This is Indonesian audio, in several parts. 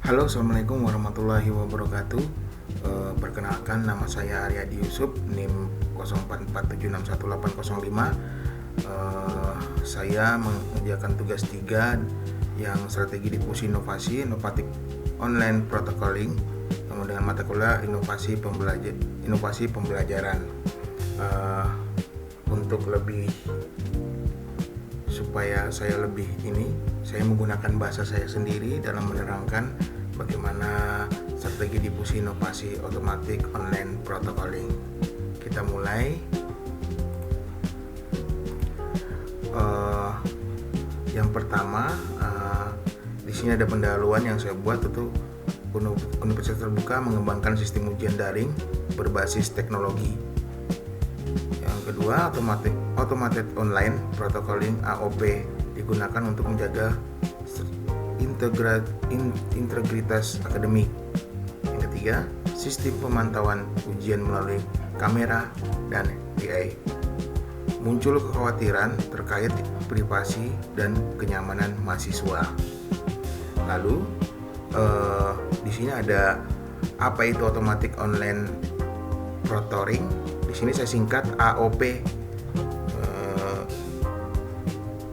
Halo, assalamualaikum warahmatullahi wabarakatuh. Perkenalkan, nama saya Aryadi Yusuf, NIM 0447611805. Saya mengerjakan tugas 3 yang strategi difusi inovasi, inovatif online protocoling, kemudian mata kuliah inovasi pembelajaran. Untuk lebih supaya saya menggunakan bahasa saya sendiri dalam menerangkan bagaimana strategi difusi inovasi otomatik online protocoling. Kita mulai. Yang pertama, di sini ada pendahuluan yang saya buat, itu Universitas Terbuka mengembangkan sistem ujian daring berbasis teknologi. Yang kedua, automated online protocoling AOP digunakan untuk menjaga integritas akademik. Yang ketiga, sistem pemantauan ujian melalui kamera dan AI. Muncul kekhawatiran terkait privasi dan kenyamanan mahasiswa. Lalu di sini ada apa itu automatic online protocoling. Di sini saya singkat AOP.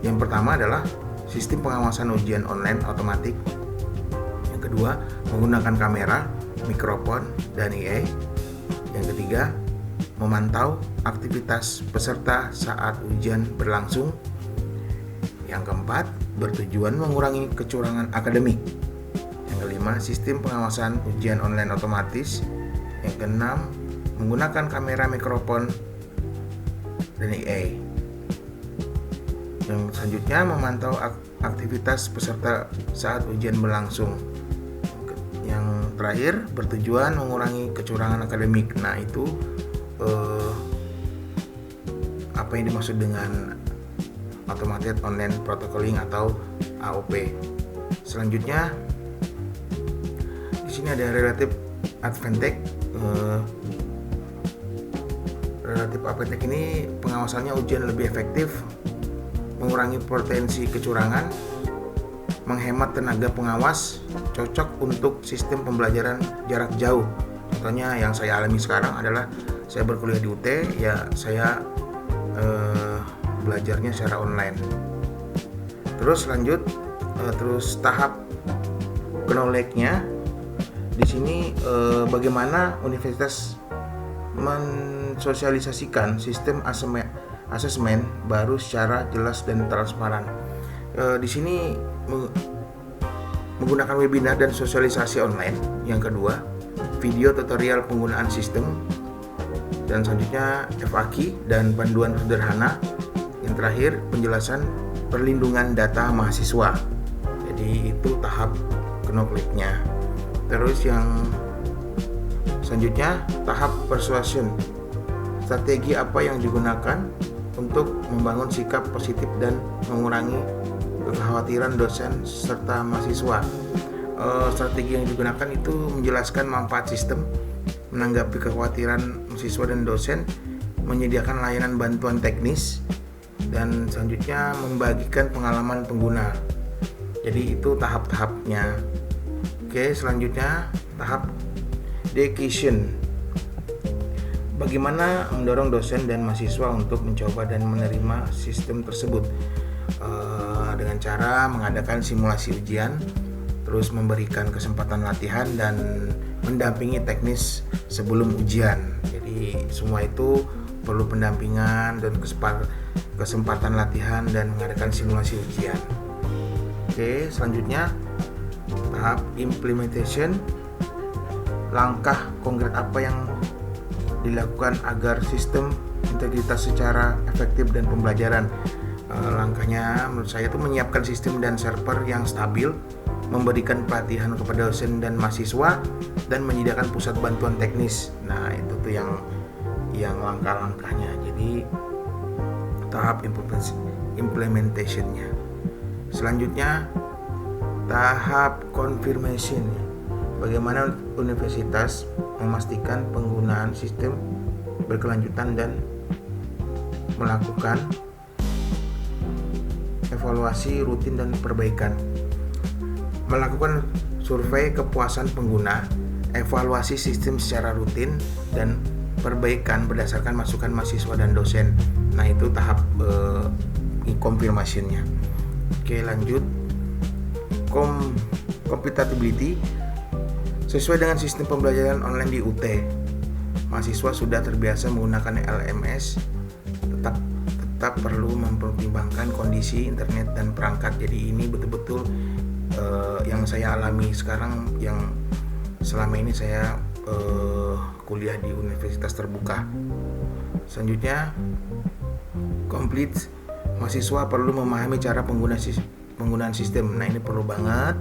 Yang pertama adalah sistem pengawasan ujian online otomatis. Yang kedua, menggunakan kamera, mikrofon, dan AI. Yang ketiga, memantau aktivitas peserta saat ujian berlangsung. Yang keempat, bertujuan mengurangi kecurangan akademik. Yang kelima, sistem pengawasan ujian online otomatis. Yang keenam, menggunakan kamera, mikrofon, dan AI. Yang selanjutnya, memantau aktivitas peserta saat ujian berlangsung. Yang terakhir, bertujuan mengurangi kecurangan akademik. Nah, itu apa yang dimaksud dengan automated online protocoling atau AOP. Selanjutnya, di sini ada relative advantage. Relatif advantage ini pengawasannya ujian lebih efektif, mengurangi potensi kecurangan, menghemat tenaga pengawas, cocok untuk sistem pembelajaran jarak jauh. Contohnya yang saya alami sekarang adalah saya berkuliah di UT, ya saya belajarnya secara online. Terus lanjut, terus tahap knowledge-nya. Di sini bagaimana universitas mensosialisasikan sistem asesmen baru secara jelas dan transparan. Di sini menggunakan webinar dan sosialisasi online. Yang kedua, video tutorial penggunaan sistem. Dan selanjutnya FAQ dan panduan sederhana. Yang terakhir, penjelasan perlindungan data mahasiswa. Jadi itu tahap knowledge-nya. Terus yang selanjutnya, tahap persuasion. Strategi apa yang digunakan untuk membangun sikap positif dan mengurangi kekhawatiran dosen serta mahasiswa. Strategi yang digunakan itu menjelaskan manfaat sistem, menanggapi kekhawatiran mahasiswa dan dosen, menyediakan layanan bantuan teknis, dan selanjutnya membagikan pengalaman pengguna. Jadi itu tahap-tahapnya. Oke, selanjutnya tahap dedication. Bagaimana mendorong dosen dan mahasiswa untuk mencoba dan menerima sistem tersebut, dengan cara mengadakan simulasi ujian, terus memberikan kesempatan latihan dan mendampingi teknis sebelum ujian. Jadi semua itu perlu pendampingan dan kesempatan latihan dan mengadakan simulasi ujian. Oke, selanjutnya tahap implementation. Langkah konkret apa yang dilakukan agar sistem integritas secara efektif dan pembelajaran. Langkahnya menurut saya itu menyiapkan sistem dan server yang stabil, memberikan pelatihan kepada dosen dan mahasiswa, dan menyediakan pusat bantuan teknis. Nah, itu tuh yang langkah-langkahnya. Jadi tahap implementation-nya. Selanjutnya tahap confirmation. Bagaimana universitas memastikan penggunaan sistem berkelanjutan dan melakukan evaluasi rutin dan perbaikan. Melakukan survei kepuasan pengguna, evaluasi sistem secara rutin, dan perbaikan berdasarkan masukan mahasiswa dan dosen. Nah, itu tahap confirmation-nya. Oke, lanjut. Compatibility. Sesuai dengan sistem pembelajaran online di UT, mahasiswa sudah terbiasa menggunakan LMS, tetap perlu mempertimbangkan kondisi internet dan perangkat. Jadi ini betul-betul yang saya alami sekarang, yang selama ini saya kuliah di universitas terbuka. Selanjutnya, complete. Mahasiswa perlu memahami cara penggunaan sistem. Nah, ini perlu banget.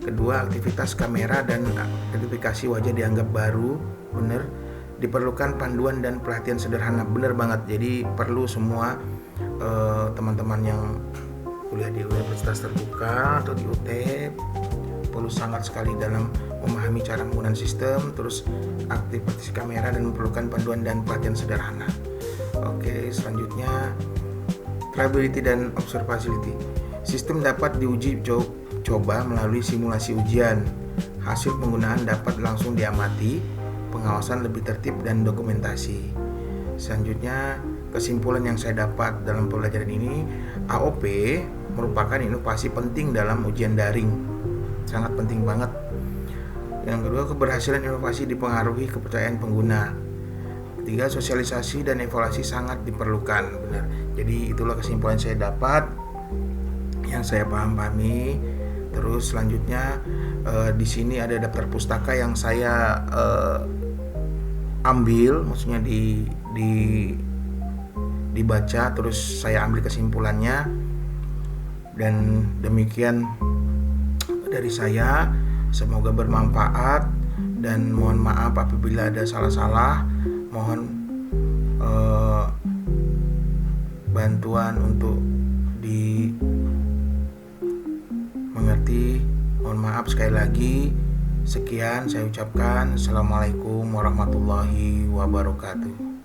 Kedua, aktivitas kamera dan identifikasi wajah dianggap baru, bener. Diperlukan panduan dan pelatihan sederhana, bener banget. Jadi perlu semua teman-teman yang kuliah di universitas terbuka atau di UT perlu sangat sekali dalam memahami cara menggunakan sistem, terus aktivitas kamera, dan memerlukan panduan dan pelatihan sederhana. Oke, selanjutnya reliability dan observability. Sistem dapat diuji coba melalui simulasi ujian. Hasil penggunaan dapat langsung diamati, pengawasan lebih tertib, dan dokumentasi. Selanjutnya, kesimpulan yang saya dapat dalam pembelajaran ini, AOP merupakan inovasi penting dalam ujian daring. Sangat penting banget. Yang kedua, keberhasilan inovasi dipengaruhi kepercayaan pengguna. Ketiga, sosialisasi dan evaluasi sangat diperlukan. Benar. Jadi itulah kesimpulan saya dapat, yang saya pahami. Terus selanjutnya di sini ada daftar pustaka yang saya ambil, maksudnya dibaca, terus saya ambil kesimpulannya. Dan demikian dari saya, semoga bermanfaat, dan mohon maaf apabila ada salah-salah. Mohon bantuan untuk dimengerti. Mohon maaf sekali lagi. Sekian saya ucapkan. Assalamualaikum warahmatullahi wabarakatuh.